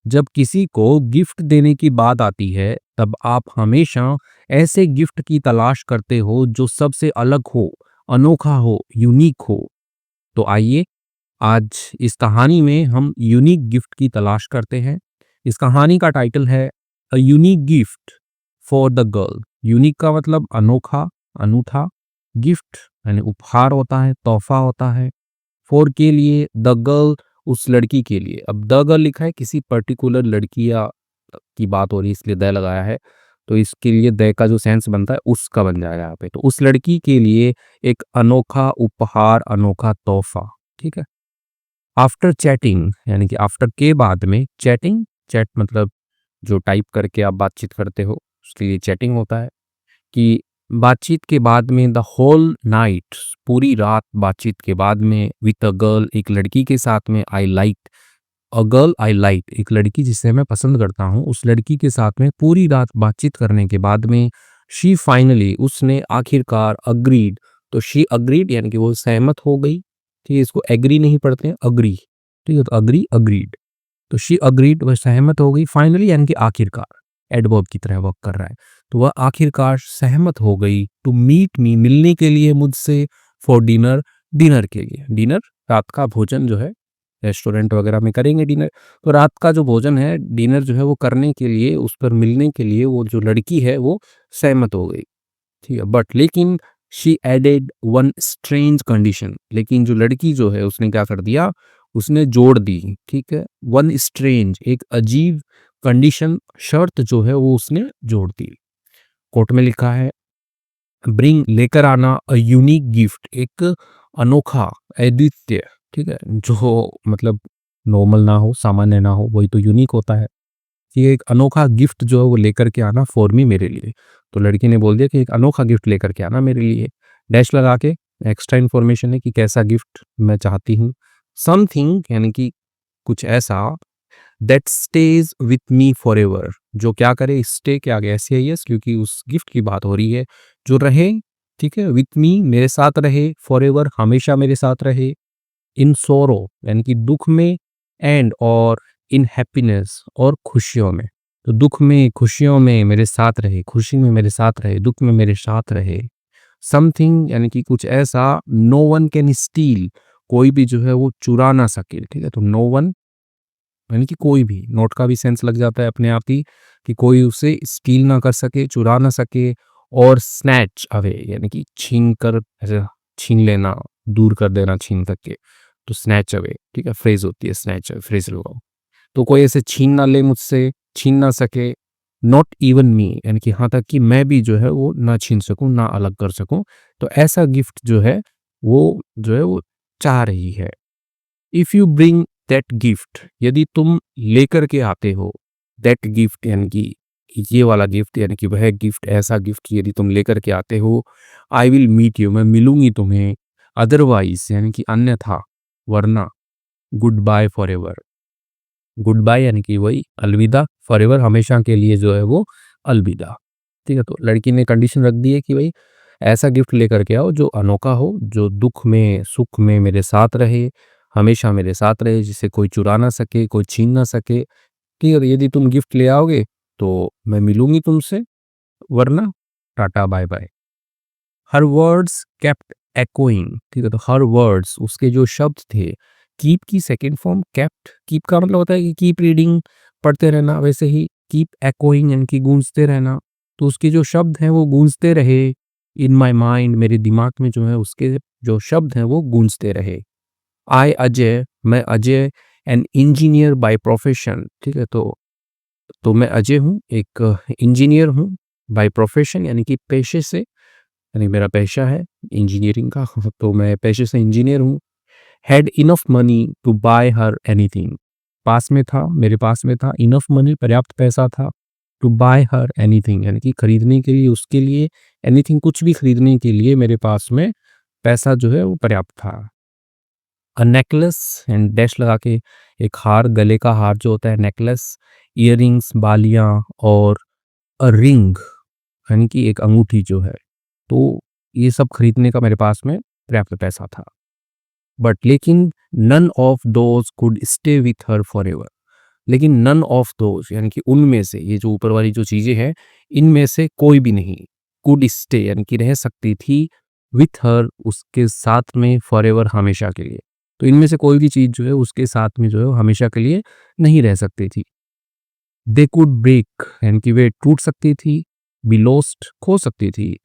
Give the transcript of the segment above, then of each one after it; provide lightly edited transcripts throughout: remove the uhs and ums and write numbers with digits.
जब किसी को गिफ्ट देने की बात आती है, तब आप हमेशा ऐसे गिफ्ट की तलाश करते हो जो सबसे अलग हो, अनोखा हो, यूनिक हो। तो आइए आज इस कहानी में हम यूनिक गिफ्ट की तलाश करते हैं। इस कहानी का टाइटल है a unique gift for the girl. Unique का मतलब अनोखा, अनूठा। गिफ्ट यानी उपहार होता है, तोहफा होता है। फॉर के लिए, द गर्ल उस लड़की के लिए। अब द गर्ल लिखा है, किसी पर्टिकुलर लड़की या की बात हो रही है इसलिए द लगाया है। तो इसके लिए द का जो सेंस बनता है उसका बन जाएगा यहाँ पे। तो उस लड़की के लिए एक अनोखा उपहार, अनोखा तोहफा। ठीक है। आफ्टर चैटिंग यानी कि आफ्टर के बाद में चैटिंग, चैट मतलब जो टाइप करके आप बातचीत करते हो उसके लिए चैटिंग होता है। कि बातचीत के बाद में द होल नाइट, पूरी रात बातचीत के बाद में विद अ गर्ल, एक लड़की के साथ में, I like a girl I like, एक लड़की जिसे मैं पसंद करता हूँ, उस लड़की के साथ में पूरी रात बातचीत करने के बाद में शी फाइनली, उसने आखिरकार अग्रीड। तो शी अग्रीड यानी कि वो सहमत हो गई। ठीक है, इसको एग्री नहीं पढ़ते हैं, अग्री। ठीक है, तो अग्री, अग्रीड। तो शी अग्रीड, वह सहमत हो गई। फाइनली यानी कि आखिरकार, एडवर्ब की तरह वर्क कर रहा है। तो वह आखिरकार सहमत हो गई टू मीट मी, मिलने के लिए मुझसे, फॉर डिनर, डिनर के लिए। डिनर रात का भोजन जो है, रेस्टोरेंट वगैरह में करेंगे डिनर। तो रात का जो भोजन है, डिनर जो है वो करने के लिए, उस पर मिलने के लिए वो जो लड़की है वो सहमत हो गई। ठीक है, बट लेकिन she added one strange condition, लेकिन जो लड़की जो है उसने क्या कर दिया, उसने जोड़ दी। ठीक है, वन स्ट्रेंज, एक अजीब कंडीशन, शर्त जो है वो उसने जोड़ दी। कोर्ट में लिखा है ब्रिंग, लेकर आना, अ यूनिक गिफ्ट, एक अनोखा, अद्वितीय। ठीक है, जो मतलब नॉर्मल ना हो, सामान्य ना हो, वही तो यूनिक होता है। कि एक अनोखा गिफ्ट जो है वो लेकर के आना फॉर मी, मेरे लिए। तो लड़की ने बोल दिया कि एक अनोखा गिफ्ट लेकर के आना मेरे लिए। डैश लगा के एक्स्ट्रा इन्फॉर्मेशन है कि कैसा गिफ्ट मैं चाहती हूँ। समथिंग यानी कि कुछ ऐसा, that stage with me for ever, जो क्या करे, स्टे के आगे एस यस, क्योंकि उस गिफ्ट की बात हो रही है, जो रहे। ठीक है, विथ मी, मेरे साथ रहे, फॉर एवर, हमेशा मेरे साथ रहे। इन सोरो यानी कि दुख में, एंड और इन हैप्पीनेस और खुशियों में। तो दुख में, खुशियों में मेरे साथ रहे, खुशी में मेरे साथ रहे, दुख में मेरे साथ रहे। समथिंग यानी कि कुछ ऐसा, नो वन कैन स्टील, कोई भी जो है वो चुरा ना सके। ठीक है, तो नो वन यानी कि कोई भी, नोट का भी सेंस लग जाता है अपने आप ही, कि कोई उसे स्टील ना कर सके, चुरा ना सके। और स्नैच अवे यानी कि छीन कर, ऐसे छीन लेना, दूर कर देना छीन करके। तो स्नैच अवे, ठीक है, फ्रेज होती है स्नैच, फ्रेज लगाओ। तो कोई ऐसे छीन ना ले मुझसे, छीन ना सके। नॉट इवन मी यानी कि यहाँ तक कि मैं भी जो है वो ना छीन सकूं, ना अलग कर सकूं। तो ऐसा गिफ्ट जो है वो चाह रही है। If you bring that gift, यदि तुम लेकर के आते हो, दैट गिफ्ट यानी कि ये वाला गिफ्ट, यानी कि वह गिफ्ट, ऐसा गिफ्ट यदि तुम लेकर के आते हो, आई विल मीट यू, मैं मिलूंगी तुम्हें। अदरवाइज यानी कि अन्यथा, वरना, good bye forever. Good bye यानी कि वही अलविदा, फॉर एवर हमेशा के लिए जो है वो अलविदा। ठीक है, तो लड़की ने कंडीशन रख दी है कि भाई ऐसा गिफ्ट लेकर के आओ जो अनोखा हो, जो दुख में सुख में मेरे साथ रहे, हमेशा मेरे साथ रहे, जिसे कोई चुरा ना सके, कोई छीन ना सके। ठीक है, तो यदि तुम गिफ्ट ले आओगे तो मैं मिलूंगी तुमसे, वरना tata bye bye. Her words kept echoing. ठीक है, तो हर वर्ड्स, उसके जो शब्द थे, कीप की सेकंड फॉर्म केप्ट। कीप का मतलब होता है कि कीप रीडिंग, पढ़ते रहना, वैसे ही कीप एकोइंग यानी कि गूंजते रहना। तो उसके जो शब्द हैं वो गूंजते रहे, इन माई माइंड, मेरे दिमाग में जो है उसके जो शब्द हैं वो गूंजते रहे। आई अजय, मैं Ajay, an engineer by profession. ठीक है, तो मैं अजय हूँ, एक इंजीनियर हूँ, बाय प्रोफेशन यानी कि पेशे से, यानी मेरा पेशा है इंजीनियरिंग का। तो मैं पेशे से इंजीनियर हूँ। Had enough money to buy her anything, पास में था, मेरे पास में था, इनफ मनी पर्याप्त पैसा था, टू बाय हर एनीथिंग यानी कि खरीदने के लिए, उसके लिए, एनीथिंग कुछ भी खरीदने के लिए मेरे पास में पैसा जो है वो पर्याप्त था। अ नेकलेस एंड डैश लगा के, एक हार, गले का हार जो होता है नेकलेस, इयररिंग्स बालियां, और अ रिंग यानी कि एक अंगूठी जो है। तो ये सब खरीदने का मेरे पास में पर्याप्त पैसा था। बट लेकिन none of those could stay with her forever, लेकिन नन ऑफ दोज यानी कि उनमें से, ये जो ऊपर वाली जो चीज़ें हैं, इनमें से कोई भी नहीं कुड स्टे यानी कि रह सकती थी विथ हर उसके साथ में फॉरएवर हमेशा के लिए। तो इनमें से कोई भी चीज़ जो है उसके साथ में जो है वो हमेशा के लिए नहीं रह सकती थी। दे कुड ब्रेक यानी कि वे टूट सकती थी, बी लॉस्ट खो सकती थी,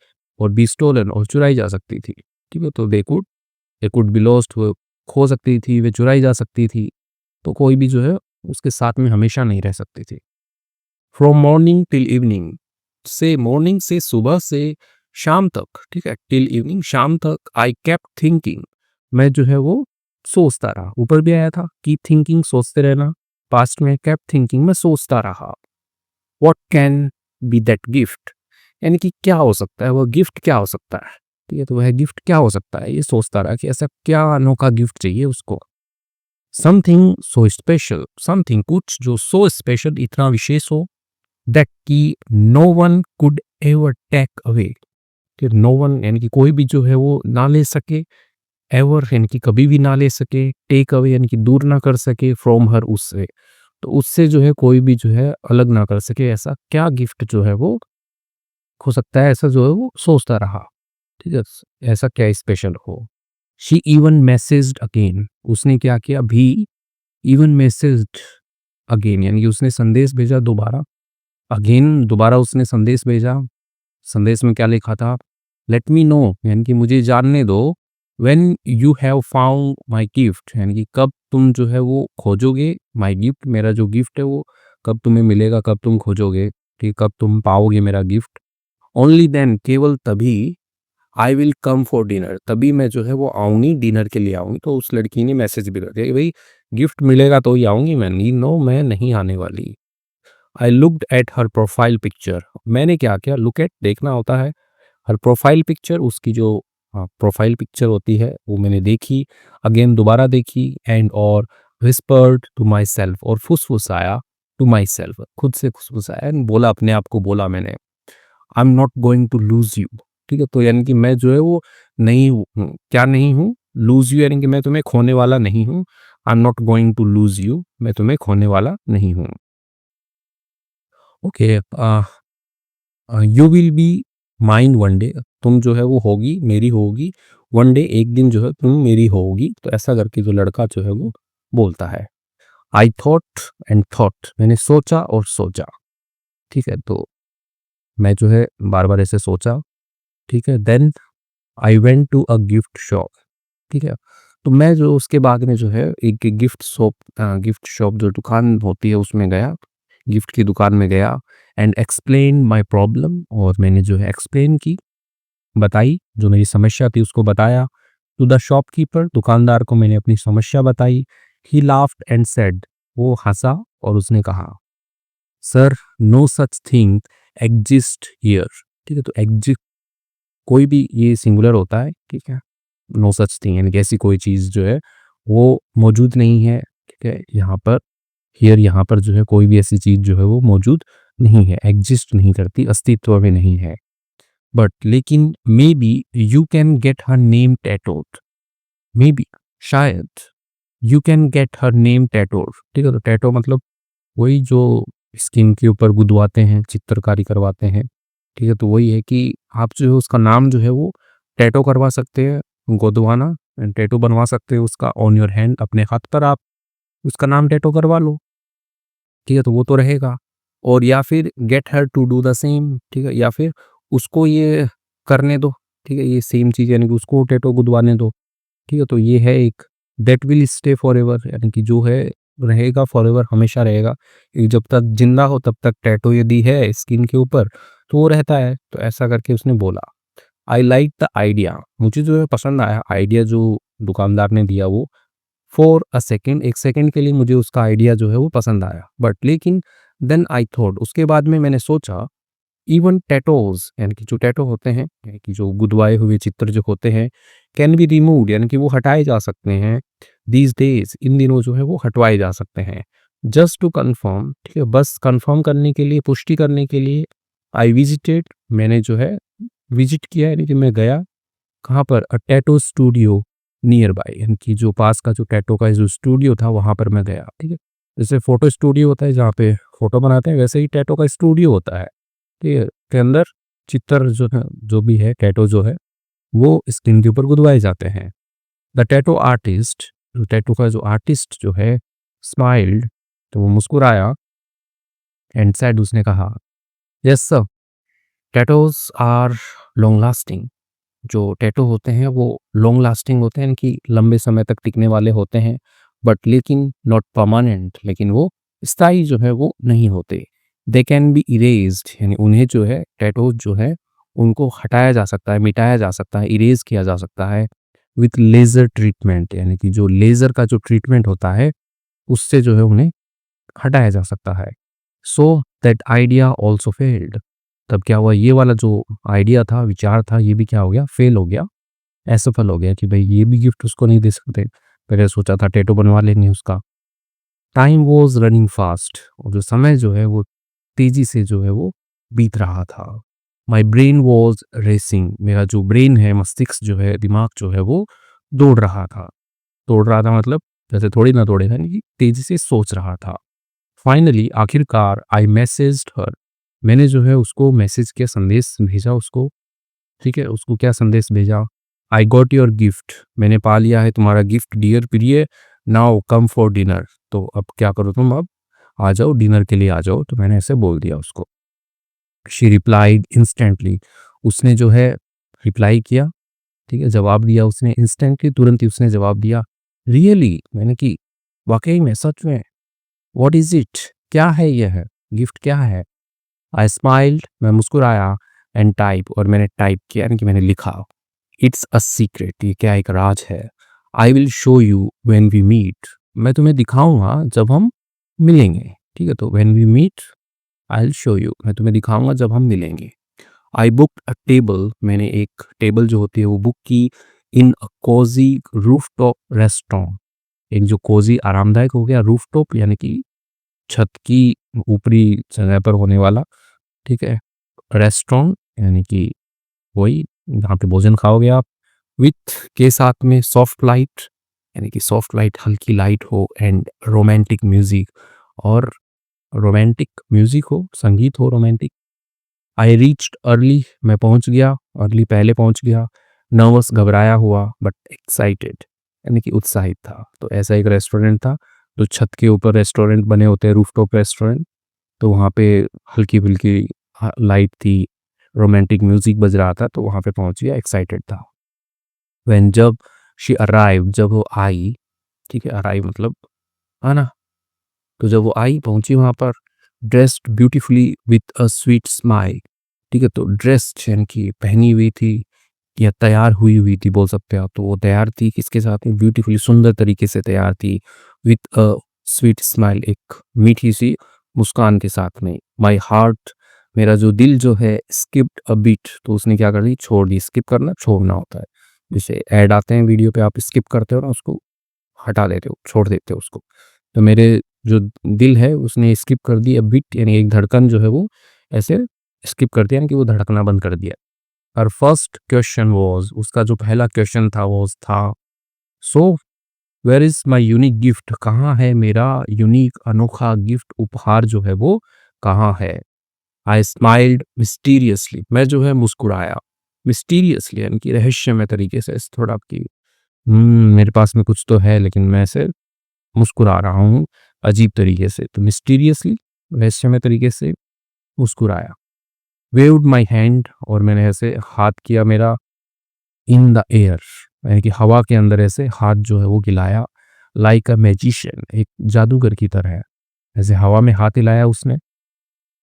और बी स्टोलन और चुराई जा सकती थी। ठीक है, तो दे कुड बी लॉस्ट वो खो सकती थी, वे चुराई जा सकती थी। तो कोई भी जो है उसके साथ में हमेशा नहीं रह सकती थी। फ्रॉम मॉर्निंग टिल इवनिंग, से मॉर्निंग से सुबह से शाम तक, ठीक है, टिल इवनिंग शाम तक, आई केप्ट थिंकिंग, मैं जो है वो सोचता रहा। ऊपर भी आया था कीप थिंकिंग सोचते रहना, पास्ट में केप्ट थिंकिंग मैं सोचता रहा। What can be that gift, यानी कि क्या हो सकता है वह गिफ्ट, क्या हो सकता है। ठीक है, तो वह गिफ्ट क्या हो सकता है, ये सोचता रहा कि ऐसा क्या अनोखा गिफ्ट चाहिए उसको। समथिंग सो स्पेशल, समथिंग कुछ जो सो स्पेशल इतना विशेष हो, दैट की no one could ever take away, कि नो वन यानी कि कोई भी जो है वो ना ले सके, एवर यानी कि कभी भी ना ले सके, टेक अवे यानी कि दूर ना कर सके, फ्रॉम हर उससे, तो उससे जो है कोई भी जो है अलग ना कर सके, ऐसा क्या गिफ्ट जो है वो हो सकता है, ऐसा जो है वो सोचता रहा। ठीक है, ऐसा क्या स्पेशल हो। शी इवन मैसेज्ड अगेन, उसने क्या किया भी, इवन मैसेज्ड अगेन यानी कि उसने संदेश भेजा दोबारा, अगेन दोबारा उसने संदेश भेजा। संदेश में क्या लिखा था, लेट मी नो यानी कि मुझे जानने दो, when you have found my gift यानी कि कब तुम जो है वो खोजोगे माय गिफ्ट, मेरा जो गिफ्ट है वो कब तुम्हें मिलेगा, कब तुम खोजोगे, ठीक, कब तुम पाओगे मेरा गिफ्ट। ओनली देन केवल तभी, I will come for dinner, तभी मैं जो है वो आऊँगी, डिनर के लिए आऊँगी। तो उस लड़की ने मैसेज भी कर दिया कि भाई गिफ्ट मिलेगा तो ही आऊँगी मैं, नहीं नो मैं नहीं आने वाली। I looked at her profile picture, मैंने क्या किया, लुक एट देखना होता है, हर प्रोफाइल पिक्चर उसकी जो प्रोफाइल पिक्चर होती है वो मैंने देखी, अगेन दोबारा देखी, एंड और विस्पर्ड टू माई सेल्फ, और फुसफुसाया टू माई सेल्फ, खुद से फुसफुसाया and बोला, अपने आप को बोला मैंने, I am not going to lose you. ठीक है, तो यानी कि मैं जो है वो नहीं हूँ, क्या नहीं हूँ, लूज यू यानी कि मैं तुम्हें खोने वाला नहीं हूँ, I am not going to lose you, मैं तुम्हें खोने वाला नहीं हूँ। Okay, you will be mine one day, तुम जो है वो होगी मेरी होगी, वन डे एक दिन जो है तुम मेरी होगी। तो ऐसा करके जो लड़का जो है वो बोलता है। आई थॉट एंड थॉट, मैंने सोचा और सोचा। ठीक है, तो मैं जो है बार बार ऐसे सोचा। ठीक है, then I went to a gift shop. ठीक है, तो मैं जो उसके बाद में जो है एक गिफ्ट शॉप जो दुकान होती है उसमें गया, गिफ्ट की दुकान में गया, एंड एक्सप्लेन माई प्रॉब्लम, और मैंने जो है एक्सप्लेन की, बताई, जो मेरी समस्या थी उसको बताया। टू द शॉपकीपर, दुकानदार को मैंने अपनी समस्या बताई। ही लाफ्ड एंड सेड, वो हंसा और उसने कहा, sir no such thing exist here. ठीक है, तो एग्जिस्ट कोई भी ये सिंगुलर होता है, ठीक है, नो सच थिंग यानी कि ऐसी कोई चीज़ जो है वो मौजूद नहीं है। ठीक है, यहाँ पर हियर, यहाँ पर जो है कोई भी ऐसी चीज़ जो है वो मौजूद नहीं है, एग्जिस्ट नहीं करती, अस्तित्व में नहीं है। बट लेकिन maybe you can get her name tattooed, maybe शायद, you can get her name tattooed. ठीक है, तो टैटू मतलब वही जो स्किन के ऊपर गुदवाते हैं, चित्रकारी करवाते हैं। ठीक है, तो वही है कि आप जो है उसका नाम जो है वो टैटू करवा सकते हैं, गुदवाना, टैटू बनवा सकते हैं उसका ऑन योर हैंड, अपने हाथ पर आप उसका नाम टैटू करवा लो। ठीक है, तो वो तो रहेगा। और या फिर get her to do the same, ठीक है, या फिर उसको ये करने दो। ठीक है, ये सेम चीज़ यानी कि उसको टैटू गुदवाने दो। ठीक है, तो ये है एक, दैट विल स्टे फॉरएवर यानी कि जो है रहेगा फॉरएवर, हमेशा रहेगा। ये जब तक जिंदा हो तब तक टैटू यदि है स्किन के ऊपर तो वो रहता है। तो ऐसा करके उसने बोला। आई लाइक द आइडिया, मुझे जो है पसंद आया आइडिया जो दुकानदार ने दिया वो। फॉर अ सेकेंड, एक सेकेंड के लिए मुझे उसका आइडिया जो है वो पसंद आया, बट लेकिन देन आई थॉट, उसके बाद में मैंने सोचा, इवन टैटोज यानी कि जो टैटो होते हैं, यानी कि जो गुदवाए हुए चित्र जो होते हैं, कैन बी रिमूव्ड यानी कि वो हटाए जा सकते हैं। दीज डेज, इन दिनों जो है वो हटवाए जा सकते हैं। जस्ट टू कंफर्म, ठीक है, बस कंफर्म करने के लिए, पुष्टि करने के लिए, आई विजिटेड, मैंने जो है विजिट किया यानी कि मैं गया, कहाँ पर, a tattoo studio near by, यानी कि जो पास का जो टैटू का जो स्टूडियो था वहाँ पर मैं गया। ठीक है, जैसे फ़ोटो स्टूडियो होता है जहाँ पे फ़ोटो बनाते हैं, वैसे ही टैटू का स्टूडियो होता है। ठीक है? के अंदर चित्र जो है, जो भी है टैटू जो है, वो स्किन के ऊपर गुदवाए जाते हैं। द टैटू आर्टिस्ट, जो टैटू का जो आर्टिस्ट जो है, स्माइल्ड, तो वो मुस्कुराया एंड सेड, उसने कहा, "yes sir, tattoos are long lasting." जो टैटू होते हैं वो लॉन्ग लास्टिंग होते हैं, इनकी लंबे समय तक टिकने वाले होते हैं, बट लेकिन नॉट परमानेंट, लेकिन वो स्थायी जो है वो नहीं होते। दे कैन बी इरेज्ड, यानी उन्हें जो है टैटू जो है उनको हटाया जा सकता है, मिटाया जा सकता है, इरेज किया जा सकता है विथ लेज़र ट्रीटमेंट, यानी कि जो लेज़र का जो ट्रीटमेंट होता है उससे जो है उन्हें हटाया जा सकता है। So that idea also failed. तब क्या हुआ, ये वाला जो आइडिया था, विचार था, ये भी क्या हो गया, फेल हो गया, असफल हो गया कि भाई ये भी गिफ्ट उसको नहीं दे सकते। पहले सोचा था टैटू बनवा लेंगे उसका। टाइम वॉज रनिंग फास्ट, और जो समय जो है वो तेजी से जो है वो बीत रहा था। माई ब्रेन वॉज रेसिंग, मेरा जो ब्रेन है, मस्तिष्क जो है, दिमाग जो है वो दौड़ रहा था। दौड़ रहा था मतलब जैसे थोड़ी ना दौड़ेगा, यानी कि तेजी से सोच रहा था। फाइनली, आखिरकार, आई मैसेज्ड हर, मैंने जो है उसको मैसेज किया, संदेश भेजा उसको। ठीक है, उसको क्या संदेश भेजा, आई गॉट योर गिफ्ट, मैंने पा लिया है तुम्हारा गिफ्ट डियर प्रिय, नाउ कम फॉर डिनर, तो अब क्या करो तुम, अब आ जाओ, डिनर के लिए आ जाओ। तो मैंने ऐसे बोल दिया उसको। शी रिप्लाइड इंस्टेंटली, उसने जो है रिप्लाई किया, ठीक है, जवाब दिया उसने इंस्टेंटली, तुरंत ही उसने जवाब दिया, रियली, मैंने कि वाकई में, सच में, व्हाट इज इट, क्या है यह गिफ्ट, क्या है। आई स्माइल्ड, मैं मुस्कुराया, एंड टाइप, और मैंने टाइप किया, यानी कि मैंने लिखा, इट्स अ सीक्रेट, ये क्या एक राज है। I will show you when we meet, मैं तुम्हें दिखाऊंगा जब हम मिलेंगे। ठीक है, तो when we meet I will show you, मैं तुम्हें दिखाऊंगा जब हम मिलेंगे। आई बुकड अ टेबल, मैंने एक टेबल जो होती है वो बुक की, इन अ कोजी रूफटॉप रेस्टोरेंट, एक जो कोजी आरामदायक हो गया, रूफटॉप यानी कि छत की ऊपरी जगह पर होने वाला, ठीक है, रेस्टोरेंट यानी कि वही जहाँ पे भोजन खाओगे आप, विथ के साथ में सॉफ्ट लाइट, यानी कि सॉफ्ट लाइट, हल्की लाइट हो, एंड रोमांटिक म्यूजिक, और रोमांटिक म्यूजिक हो, संगीत हो रोमांटिक। आई रीच्ड अर्ली, मैं पहुंच गया, अर्ली पहले पहुंच गया। नर्वस, घबराया हुआ, बट एक्साइटेड, यानी कि उत्साहित था। तो ऐसा एक रेस्टोरेंट था, जो छत के ऊपर रेस्टोरेंट बने होते हैं, रूफटॉप रेस्टोरेंट, तो वहाँ पे हल्की फुल्की लाइट थी, रोमांटिक म्यूजिक बज रहा था, तो वहाँ पे पहुंच गया, एक्साइटेड था। व्हेन, जब, शी अराइव, जब वो आई, ठीक है, अराइव मतलब आना, तो जब वो आई, पहुंची वहाँ पर, dressed beautifully with a sweet smile, ठीक है, तो ड्रेस्ड यानी कि पहनी हुई थी, या तैयार हुई हुई थी बोल सकते हो आप, तो वो तैयार थी किसके साथ में, ब्यूटीफुली, सुंदर तरीके से तैयार थी, विथ अ स्वीट स्माइल, एक मीठी सी मुस्कान के साथ में। माई हार्ट, मेरा जो दिल जो है, स्किप्ड अ बीट, तो उसने क्या कर दी, छोड़ दी, स्किप करना छोड़ना होता है, जैसे ऐड आते हैं वीडियो पे, आप स्किप करते हो ना, उसको हटा देते हो, छोड़ देते हो उसको, तो मेरे जो दिल है उसने स्किप कर दी, अ बीट यानी एक धड़कन जो है वो ऐसे स्किप कर दिया, यानी कि वो धड़कना बंद कर दिया। हर फर्स्ट क्वेश्चन वाज, उसका जो पहला क्वेश्चन था वो था, so where is my unique gift, कहाँ है मेरा यूनिक अनोखा गिफ्ट, उपहार जो है वो कहाँ है। आई स्माइल्ड मिस्टीरियसली, मैं जो है मुस्कुराया, मिस्टीरियसली यानी कि रहस्यमय तरीके से, थोड़ा आपकी मेरे पास में कुछ तो है, लेकिन मैं ऐसे मुस्कुरा रहा हूँ अजीब तरीके से, तो मिस्टीरियसली, रहस्यमय तरीके से मुस्कुराया। वेव्ड माई हैंड, और मैंने ऐसे हाथ किया मेरा, इन द एयर, यानी कि हवा के अंदर ऐसे हाथ जो है वो हिलाया, लाइक अ मैजिशियन, एक जादूगर की तरह, ऐसे हवा में हाथ हिलाया उसने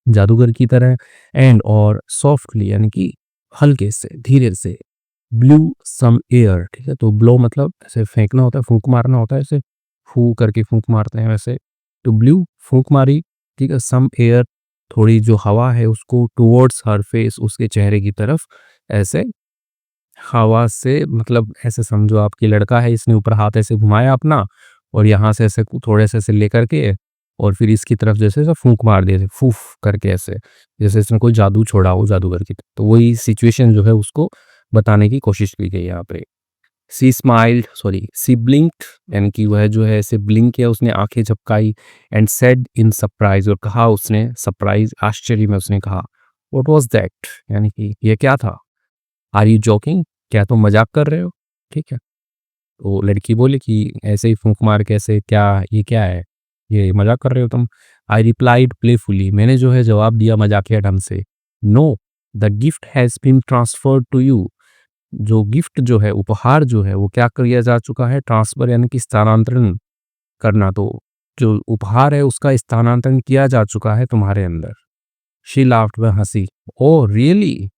जादूगर की तरह। एंड, और सॉफ्टली यानी कि हल्के से, धीरे से, ब्लू सम एयर, ठीक है, तो ब्लो मतलब ऐसे फेंकना होता है, फूंक मारना होता है, ऐसे फू करके फूंक मारते हैं वैसे, तो ब्लू फूंक मारी, ठीक है, सम एयर, थोड़ी जो हवा है उसको, टुवर्ड्स हर फेस, उसके चेहरे की तरफ, ऐसे हवा से, मतलब ऐसे समझो आपकी लड़का है, इसने ऊपर हाथ ऐसे घुमाया अपना, और यहाँ से ऐसे थोड़े से ऐसे लेकर के, और फिर इसकी तरफ जैसे ऐसे फूंक मार दिए, ऐसे फूफ करके, ऐसे जैसे इसने कोई जादू छोड़ा हो, जादूगर की, तो वही सिचुएशन जो है उसको बताने की कोशिश की गई यहाँ पे। सी स्माइल्ड, सॉरी सी ब्लिंक्ड, यानी कि वह जो है ऐसे ब्लिंक किया, उसने आंखें झपकाई, एंड सेड इन सरप्राइज, और कहा उसने सरप्राइज, आश्चर्य में उसने कहा, व्हाट वाज दैट, यानी कि ये क्या था, आर यू जोकिंग, क्या तुम मजाक कर रहे हो, ठीक है। तो लड़की बोली कि ऐसे ही फूंक मार के, ऐसे क्या, ये क्या है, ये मजाक कर रहे हो तुम। आई रिप्लाइड प्लेफुली, मैंने जो है जवाब दिया मजाकिया ढंग से, no the gift has been transferred to you, जो गिफ्ट जो है, उपहार जो है, वो क्या किया जा चुका है, ट्रांसफर यानी कि स्थानांतरण करना, तो जो उपहार है उसका स्थानांतरण किया जा चुका है तुम्हारे अंदर। शी लाफ्ड, वह हंसी, ओ रियली,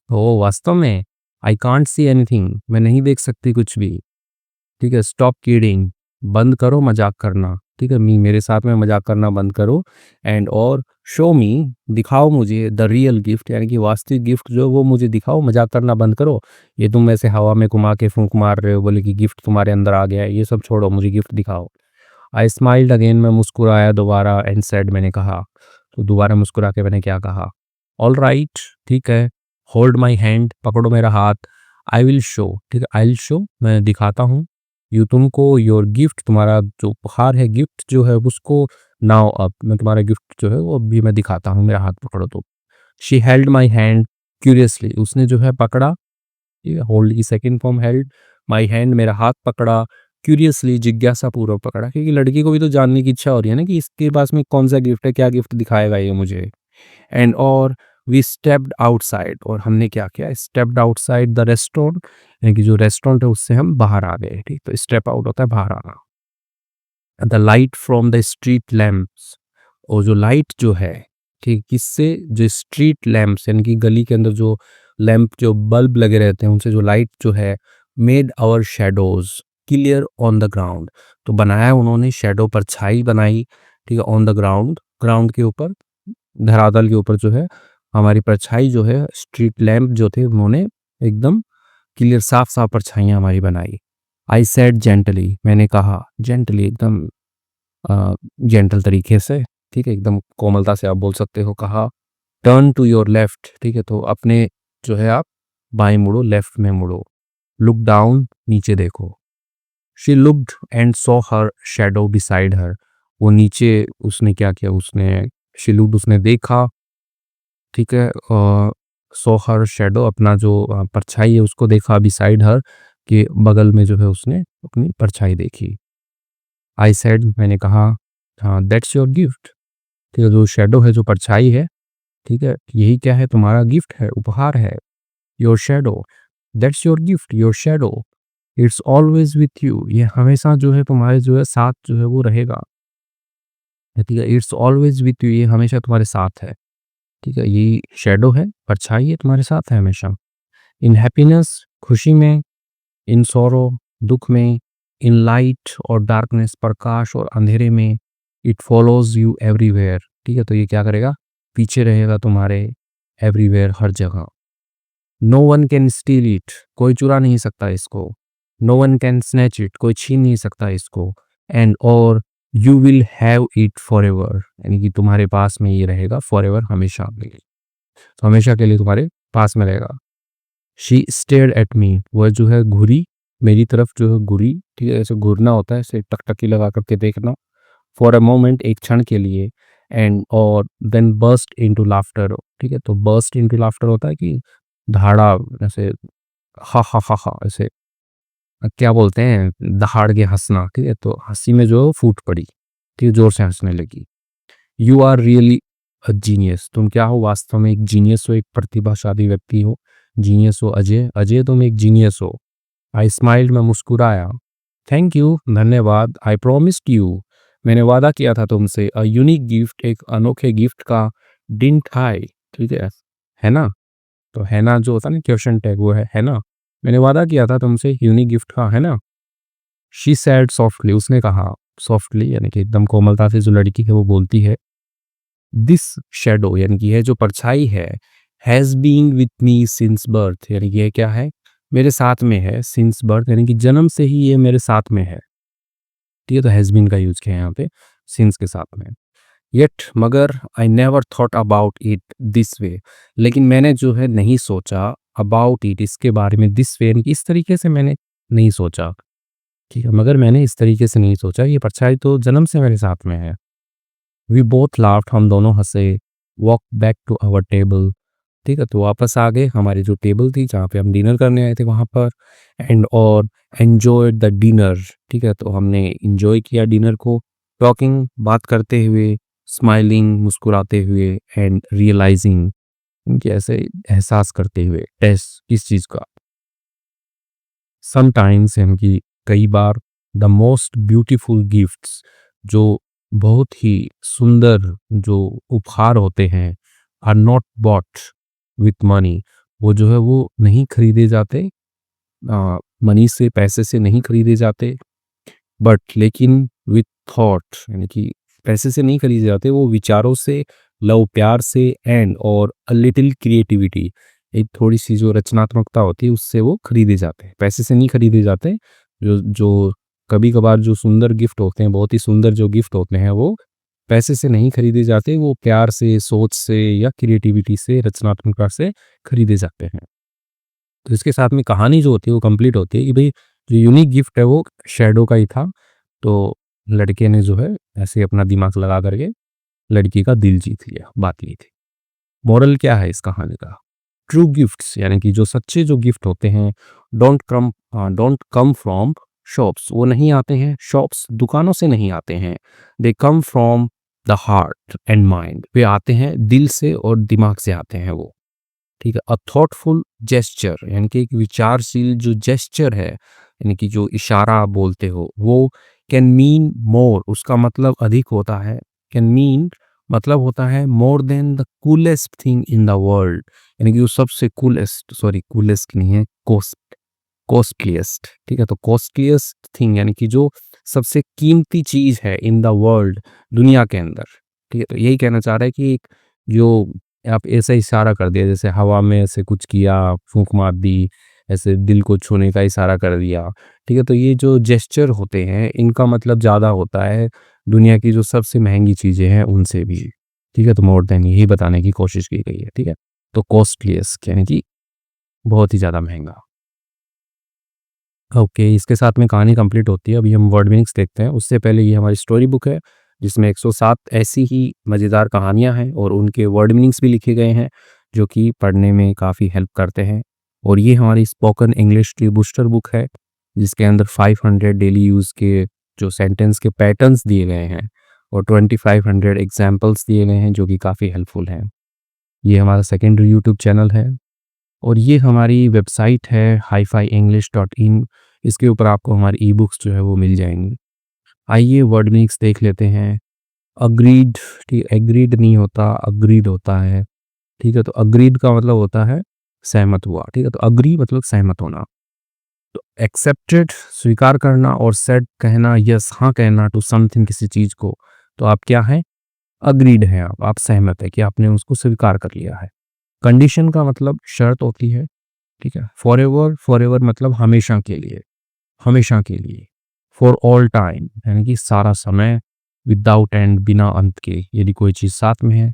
ओ वास्तव में, आई कांट सी एनीथिंग, मैं नहीं देख सकती कुछ भी, ठीक है। स्टॉप किडिंग, बंद करो मजाक करना, ठीक है, मेरे साथ में मजाक करना बंद करो, एंड और शो मी, दिखाओ मुझे द रियल गिफ्ट, यानी कि वास्तविक गिफ्ट जो वो मुझे दिखाओ, मजाक करना बंद करो, ये तुम ऐसे हवा में घुमा के फूंक मार रहे हो, बोले कि गिफ्ट तुम्हारे अंदर आ गया है, ये सब छोड़ो, मुझे गिफ्ट दिखाओ। आई स्माइल्ड अगेन, मैं मुस्कुराया दोबारा, एंड सेड, मैंने कहा, तो दोबारा मुस्कुरा के मैंने क्या कहा, ऑल राइट, ठीक है, होल्ड माई हैंड, पकड़ो मेरा हाथ, आई विल शो, ठीक है, आई विल शो, मैं दिखाता हूँ, यू तुमको, योर गिफ्ट, तुम्हारा जो उपहार है, गिफ्ट जो है उसको, नाउ अब मैं तुम्हारा गिफ्ट जो है वो अभी मैं दिखाता हूँ, मेरा हाथ पकड़ो तो। She held my hand curiously, उसने जो है पकड़ा, ठीक है, होल्ड की second form held, my hand, मेरा हाथ पकड़ा, क्यूरियसली, जिज्ञासा पूर्वक पकड़ा, क्योंकि लड़की को भी तो जानने की इच्छा हो रही है ना कि इसके पास में कौन सा गिफ्ट है, क्या गिफ्ट दिखाएगा ये मुझे। एंड और वी स्टेप्ड आउटसाइड, और हमने क्या किया, स्टेप्ड आउटसाइड द रेस्टोरेंट, यानी कि जो रेस्टोरेंट है उससे हम बाहर आ गए, ठीक, तो स्टेप आउट होता है बाहर आना। The light from the street lamps, और जो लाइट जो है, ठीक, किससे, जो स्ट्रीट लैम्प्स यानी कि गली के अंदर जो लैंप, जो बल्ब लगे रहते हैं, उनसे जो लाइट जो है, made our shadows clear on the ground, तो बनाया उन्होंने शेडो, परछाई बनाई, ठीक है, ऑन द ग्राउंड, ग्राउंड के ऊपर, धरातल के ऊपर जो है हमारी परछाई जो है, स्ट्रीट लैंप जो थे उन्होंने एकदम क्लियर, साफ साफ परछाइयाँ हमारी बनाई। आई सेड जेंटली, मैंने कहा, जेंटली एकदम जेंटल तरीके से, ठीक है, एकदम कोमलता से आप बोल सकते हो, कहा, टर्न टू योर लेफ्ट, ठीक है, तो अपने जो है आप बाएं मुड़ो, लेफ्ट में मुड़ो, लुक डाउन, नीचे देखो। She looked and saw her shadow beside her, वो नीचे उसने क्या किया, उसने, शी लुक्ड, उसने देखा, ठीक है, सॉ हर शैडो, अपना जो परछाई है उसको देखा, बिसाइड हर, के बगल में जो है उसने अपनी परछाई देखी। आई सेड, मैंने कहा, हाँ, दैट्स योर गिफ्ट, ठीक है, जो शैडो है, जो परछाई है, ठीक है, यही क्या है, तुम्हारा गिफ्ट है, उपहार है, your shadow, that's your gift, your shadow, it's always with you, ये हमेशा जो है तुम्हारे जो है साथ जो है वो रहेगा, ठीक है, इट्स ऑलवेज विथ यू, ये हमेशा तुम्हारे साथ है, ठीक है, ये शैडो है, परछाई है, तुम्हारे साथ है हमेशा। इन हैप्पीनेस, खुशी में, इन सॉरो, दुख में, इन लाइट और डार्कनेस, प्रकाश और अंधेरे में, इट फॉलोज यू एवरीवेयर, ठीक है, तो ये क्या करेगा, पीछे रहेगा तुम्हारे, एवरीवेयर, हर जगह। No one can steal it, कोई चुरा नहीं सकता इसको, no one can snatch it, कोई छीन नहीं सकता इसको, एंड और you will have it forever, यानी कि तुम्हारे पास में ये रहेगा फॉर एवर, हमेशा के लिए, तो हमेशा के लिए तुम्हारे पास में रहेगा। शी स्टेयर्ड एट मी, वह जो है घूरी, मेरी तरफ जो है घूरी, ठीक है, ऐसे घूरना होता है, ऐसे टकटकी लगा करके देखना, फॉर अ मोमेंट, एक क्षण के लिए, एंड और देन बर्स्ट इनटू लाफ्टर, ठीक है, तो बर्स्ट इनटू लाफ्टर होता है कि धाड़ा, ऐसे हा ऐसे, क्या बोलते हैं, दहाड़ के हंसना, ठीक है, तो हंसी में जो है वो फूट पड़ी, ठीक है, जोर से हंसने लगी। You are really a genius, तुम क्या हो, वास्तव में एक जीनियस हो, एक प्रतिभाशाली व्यक्ति हो, जीनियस हो, अजय, अजय तुम एक जीनियस हो। आई स्माइल्ड, मैं मुस्कुराया, थैंक यू, धन्यवाद, आई प्रोमिस्ड यू, मैंने वादा किया था तुमसे, अ यूनिक गिफ्ट, एक अनोखे गिफ्ट का, डिडंट आई, ठीक है ना, तो है ना जो होता है ना क्वेश्चन टैग, वो है ना, मैंने वादा किया था तुमसे यूनिक गिफ्ट का, है ना। शी सैड सॉफ्टली, उसने कहा, सॉफ्टली यानी कि एकदम कोमलता से, जो लड़की है वो बोलती है, दिस शैडो, यानी कि यह जो परछाई है, has been with me since birth, यानी कि ये क्या है, मेरे साथ में है, सिंस बर्थ यानी कि जन्म से ही ये मेरे साथ में है, ठीक है, तो हैज़ बीन का यूज किया है यहाँ पे, सिंस के साथ में। येट, मगर, I never thought about it this way, लेकिन मैंने जो है नहीं सोचा, अबाउट इट, इसके बारे में, दिस वे, इस तरीके से मैंने नहीं सोचा, ठीक है, मगर मैंने इस तरीके से नहीं सोचा, ये परछाई तो जन्म से मेरे साथ में है। वी बोथ लाफ्ड, हम दोनों हंसे। Walk back to our table, ठीक है, तो वापस आ गए हमारी जो टेबल थी जहाँ पे हम डिनर करने आए थे वहाँ पर। एंड और एन्जॉयड द डिनर, ठीक है, तो हमने इंजॉय किया डिनर को। टॉकिंग, बात करते हुए, स्माइलिंग, मुस्कुराते हुए, एंड रियलाइजिंग, कि ऐसे एहसास करते हुए, टेस्ट किस चीज़ का, समटाइम्स, यानी कि कई बार, द मोस्ट ब्यूटीफुल गिफ्ट्स, जो बहुत ही सुंदर जो उपहार होते हैं, are not bought with money, वो जो है वो नहीं खरीदे जाते, मनी से, पैसे से नहीं खरीदे जाते, बट लेकिन विथ थॉट, यानी कि पैसे से नहीं खरीदे जाते, वो विचारों से, लव प्यार से, एंड और अ लिटिल क्रिएटिविटी, एक थोड़ी सी जो रचनात्मकता होती है उससे वो खरीदे जाते हैं, पैसे से नहीं खरीदे जाते। जो जो कभी कभार जो सुंदर गिफ्ट होते हैं, बहुत ही सुंदर जो गिफ्ट होते हैं, वो पैसे से नहीं खरीदे जाते, वो प्यार से, सोच से, या क्रिएटिविटी से, रचनात्मकता से खरीदे जाते हैं। तो इसके साथ में कहानी जो होती है वो कंप्लीट होती है कि भाई जो यूनिक गिफ्ट है वो शैडो का ही था। तो लड़के ने जो है ऐसे अपना दिमाग लगा करके लड़की का दिल जीत लिया, बात ये थी। मोरल क्या है इस कहानी का? ट्रू गिफ्ट्स, यानी कि जो सच्चे जो गिफ्ट होते हैं, डोंट कम फ्रॉम शॉप्स, वो नहीं आते हैं शॉप्स, दुकानों से नहीं आते हैं। They come from the heart and mind, वे आते हैं दिल से और दिमाग से आते हैं वो, ठीक है। अ थॉटफुल जेस्चर, यानी कि एक विचारशील जो जेस्चर है, यानी कि जो इशारा आप बोलते हो, वो कैन मीन मोर, उसका मतलब अधिक होता है। कैन मीन मतलब होता है more than the coolest thing in the world, यानी कि वो सबसे कूलेस्ट, सॉरी कूलेस्ट नहीं है, कॉस्टलीस्ट, ठीक है, तो कॉस्टलीस्ट थिंग, यानी कि जो सबसे कीमती चीज है इन द वर्ल्ड, दुनिया के अंदर, ठीक है। तो यही कहना चाह रहा है कि जो आप ऐसा इशारा कर दिया, जैसे हवा में ऐसे कुछ किया, फूंक मार दी, ऐसे दिल को छूने का इशारा कर दिया, ठीक है, तो ये जो जेस्चर होते हैं इनका मतलब ज़्यादा होता है दुनिया की जो सबसे महंगी चीज़ें हैं उनसे भी, ठीक है। तो मोर देन यही बताने की कोशिश की गई है, ठीक है। तो कॉस्टलीस्ट यानी कि बहुत ही ज़्यादा महंगा। ओके, इसके साथ में कहानी कंप्लीट होती है। अभी हम वर्ड मीनिंग्स देखते हैं, उससे पहले ये हमारी स्टोरी बुक है जिसमें 107 ऐसी ही मज़ेदार कहानियाँ हैं और उनके वर्ड मीनिंग्स भी लिखे गए हैं जो कि पढ़ने में काफ़ी हेल्प करते हैं। और ये हमारी स्पोकन इंग्लिश की बूस्टर बुक है जिसके अंदर 500 डेली यूज़ के जो सेंटेंस के पैटर्न्स दिए गए हैं और 2500 एग्जाम्पल्स दिए गए हैं जो कि काफ़ी हेल्पफुल हैं। ये हमारा सेकेंड यूट्यूब चैनल है और ये हमारी वेबसाइट है hifi-english.in, इसके ऊपर आपको हमारी ई बुक्स जो है वो मिल जाएंगी। आइए वर्ड मिक्स देख लेते हैं। अग्रीड, ठीक, एग्रीड नहीं होता, अग्रीड होता है, ठीक है। तो अग्रीड का मतलब होता है सहमत हुआ, ठीक है, तो अग्री मतलब सहमत होना। तो एक्सेप्टेड स्वीकार करना, और सेड कहना, यस हाँ कहना टू समथिंग किसी चीज को, तो आप क्या हैं? अग्रीड हैं, आप सहमत है कि आपने उसको स्वीकार कर लिया है। कंडीशन का मतलब शर्त होती है, ठीक है। फॉरएवर, फॉरएवर मतलब हमेशा के लिए, हमेशा के लिए। फॉर ऑल टाइम यानी कि सारा समय, विदाउट एंड, बिना अंत के, यदि कोई चीज साथ में है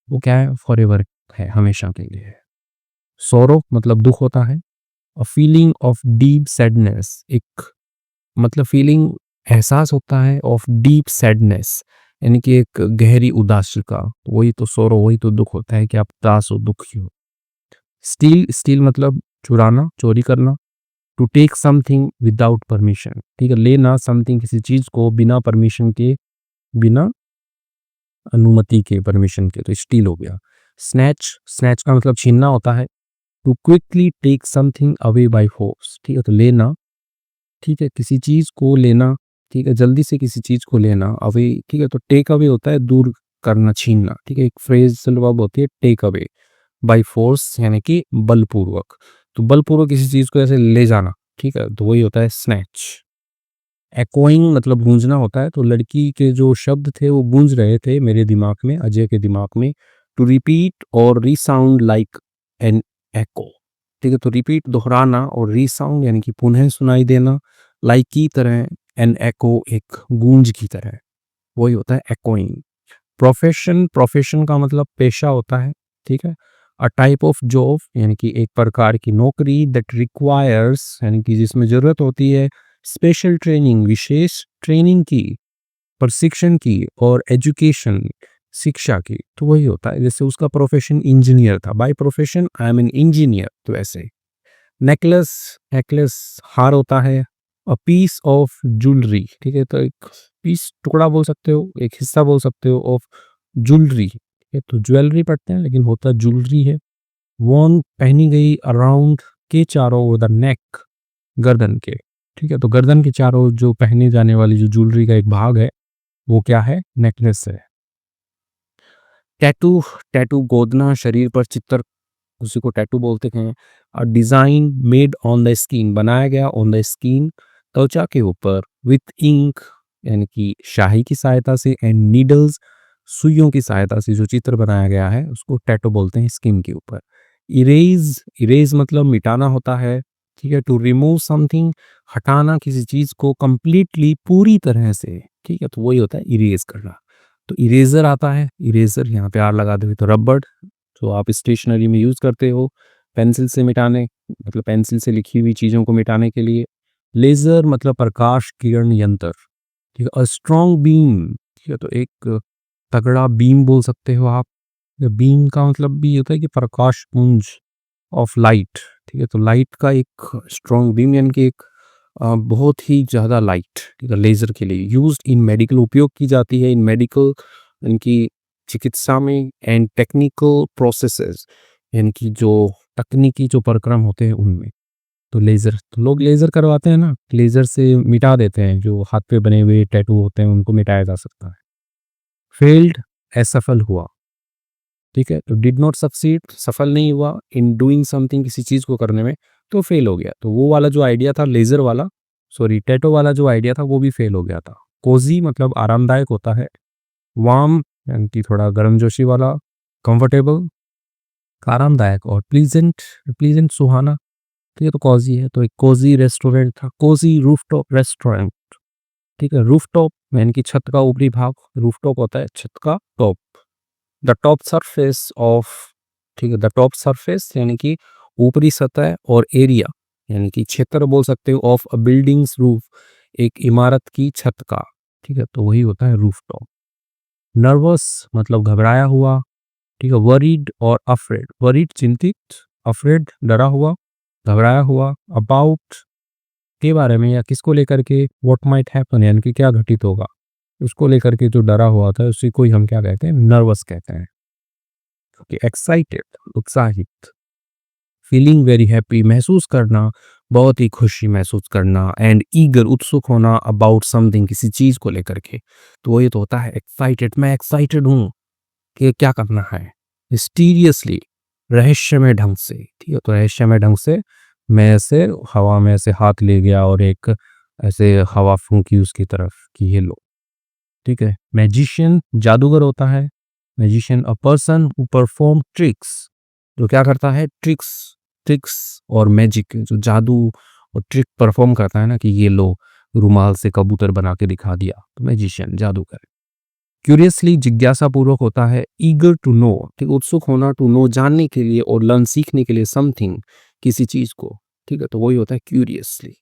वो क्या है? फॉरएवर है, हमेशा के लिए है। सोरो मतलब दुख होता है। A feeling of deep sadness, एक मतलब फीलिंग, एहसास होता है, ऑफ डीप सैडनेस यानी कि एक गहरी उदासी का, वही तो सोरो, वही तो दुख होता है कि आप उदास हो, दुखी हो। स्टील, स्टील मतलब चुराना, चोरी करना। To take something without permission, ठीक है, लेना समथिंग किसी चीज को बिना परमिशन के, बिना अनुमति के, परमिशन के, तो स्टील हो गया। स्नैच, स्नैच का मतलब छीनना होता है। To quickly take something away by force, ठीक है, तो लेना, ठीक है, किसी चीज को लेना, ठीक है, जल्दी से किसी चीज को लेना। अवे, ठीक है, तो टेक अवे होता है दूर करना, छीनना, ठीक है, एक फ्रेजल वर्ब होती है टेक अवे बाय फोर्स यानी कि बलपूर्वक। तो बलपूर्वक किसी चीज को ऐसे ले जाना, ठीक है, तो वही होता है स्नैच। एकोइंग मतलब गूंजना होता है, तो लड़की के जो शब्द थे वो गूंज रहे थे मेरे दिमाग में, अजय के दिमाग में। टू रिपीट और रीसाउंड लाइक एन एको, ठीक है, तो रिपीट दोहराना और रीसाउंड यानी कि पुनः सुनाई देना, लाइक की तरह, एन एको एक गूंज की तरह, वही होता है एकोइंग। प्रोफेशन, प्रोफेशन का मतलब पेशा होता है, ठीक है। अ टाइप ऑफ जॉब यानी कि एक प्रकार की नौकरी दैट रिक्वायर्स यानी कि जिसमें ज़रूरत होती है स्पेशल ट्रेनिंग, विशेष ट्रेनिंग की, प्रशिक्षण की और एजुकेशन, शिक्षा की। तो वही होता है, जैसे उसका प्रोफेशन इंजीनियर था, by profession I am an engineer, तो ऐसे। नेकलेस, नेकलेस हार होता है। अ पीस ऑफ ज्वेलरी, ठीक है, तो एक पीस टुकड़ा बोल सकते हो, एक हिस्सा बोल सकते हो ऑफ ज्वेलरी, ठीक है, तो ज्वेलरी पढ़ते हैं लेकिन होता ज्वेलरी है। वॉन पहनी गई अराउंड के चारों ओर द नेक, गर्दन के, ठीक है, तो गर्दन के चारों जो पहने जाने वाली जो ज्वेलरी का एक भाग है वो क्या है, नेकलेस है। टैटू, टैटू गोदना, शरीर पर चित्र, उसी को टैटू बोलते हैं। अ design made on the skin, बनाया गया ऑन द स्किन, त्वचा के ऊपर, विथ इंक यानी कि शाही की सहायता से, एंड नीडल्स, सुइयों की सहायता से जो चित्र बनाया गया है उसको टैटू बोलते हैं स्किन के ऊपर। इरेज, इरेज मतलब मिटाना होता है, ठीक है, टू रिमूव समथिंग, हटाना किसी चीज को कंप्लीटली, पूरी तरह से, ठीक है, तो वही होता है इरेज करना। तो इरेजर आता है, इरेजर यहाँ पे आर लगा दे तो रबड़, जो आप स्टेशनरी में यूज़ करते हो पेंसिल से मिटाने, मतलब पेंसिल से लिखी हुई चीज़ों को मिटाने के लिए। लेज़र मतलब प्रकाश किरण यंत्र, ठीक है। अ स्ट्रॉन्ग बीम, ठीक है, तो एक तगड़ा बीम बोल सकते हो आप। बीम का मतलब भी होता है कि प्रकाश पुंज ऑफ लाइट, ठीक है, तो लाइट का एक स्ट्रॉन्ग बीम यानी कि एक बहुत ही ज़्यादा लाइट, ठीक है, लेज़र के लिए यूज्ड इन मेडिकल, उपयोग की जाती है इन मेडिकल, इनकी चिकित्सा में, एंड टेक्निकल प्रोसेसेस यानी कि जो तकनीकी जो प्रक्रम होते हैं उनमें। तो लेज़र, तो लोग लेज़र करवाते हैं ना, लेज़र से मिटा देते हैं, जो हाथ पे बने हुए टैटू होते हैं उनको मिटाया जा सकता है। फेल्ड, असफल हुआ, ठीक है, तो डिड नॉट सक्सीड, सफल नहीं हुआ, इन डूइंग समथिंग, किसी चीज़ को करने में, तो फेल हो गया। तो वो वाला जो आइडिया था लेज़र वाला, सॉरी टैटू वाला जो आइडिया था वो भी फेल हो गया था। कोजी मतलब आरामदायक होता है। वार्म यानी कि थोड़ा गर्मजोशी वाला। कंफर्टेबल, आरामदायक। और प्लीजेंट, प्लीजेंट सुहाना, तो ये तो कॉजी है, तो एक कोजी रेस्टोरेंट था, कोजी रूफटॉप रेस्टोरेंट, ठीक है। रूफटॉप यानी कि छत का ऊपरी भाग, रूफटॉप होता है छत का top. The top surface of, ठीक है, द टॉप सरफेस यानी कि ऊपरी सतह, और एरिया यानी कि क्षेत्र बोल सकते हो, ऑफ अ बिल्डिंग्स रूफ, एक इमारत की छत का, ठीक है, तो वही होता है रूफटॉप। नर्वस मतलब घबराया हुआ, ठीक है। वरीड और अफ्रेड, वरीड चिंतित, अफ्रेड डरा हुआ, घबराया हुआ। अबाउट के बारे में या किसको लेकर के, व्हाट माइट हैपन यानी कि क्या घटित होगा, उसको लेकर के जो डरा हुआ था उसी को ही हम क्या कहते हैं, नर्वस कहते हैं। ओके, एक्साइटेड, उत्साहित। फीलिंग वेरी हैप्पी, महसूस करना, बहुत ही खुशी महसूस करना। एंड ईगर, उत्सुक होना, अबाउट समथिंग, किसी चीज को लेकर के, तो वो ये तो होता है एक्साइटेड, मैं एक्साइटेड हूँ कि क्या करना है। मिस्टीरियसली, रहस्यमय ढंग से, ठीक है, तो रहस्यमय ढंग से मैं ऐसे हवा में ऐसे हाथ ले गया और एक ऐसे हवा फूंकी उसकी तरफ कि ये लो, ठीक है। मैजिशियन जादूगर होता है। Magician a person who perform tricks, जो क्या करता है, ट्रिक्स, ट्रिक्स और मैजिक, जो जादू और ट्रिक परफॉर्म करता है ना, कि ये लो रुमाल से कबूतर बना के दिखा दिया, तो मैजिशियन जादूगर। क्यूरियसली जिज्ञासा पूर्वक होता है। ईगर टू नो, ठीक, उत्सुक होना, टू नो जानने के लिए, और लर्न सीखने के लिए, समथिंग किसी चीज को, ठीक है, तो वही होता है क्यूरियसली।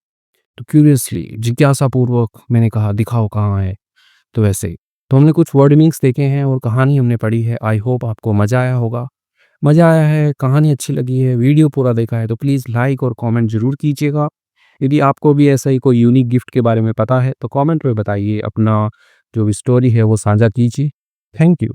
तो क्यूरियसली जिज्ञासा पूर्वक, मैंने कहा दिखाओ कहाँ है, तो वैसे ही। तो हमने कुछ वर्ड मीनिंग्स देखे हैं और कहानी हमने पढ़ी है। आई होप आपको मज़ा आया होगा। मज़ा आया है, कहानी अच्छी लगी है, वीडियो पूरा देखा है, तो प्लीज़ लाइक और कमेंट ज़रूर कीजिएगा। यदि आपको भी ऐसा ही कोई यूनिक गिफ्ट के बारे में पता है तो कमेंट में बताइए, अपना जो भी स्टोरी है वो साझा कीजिए। Thank you.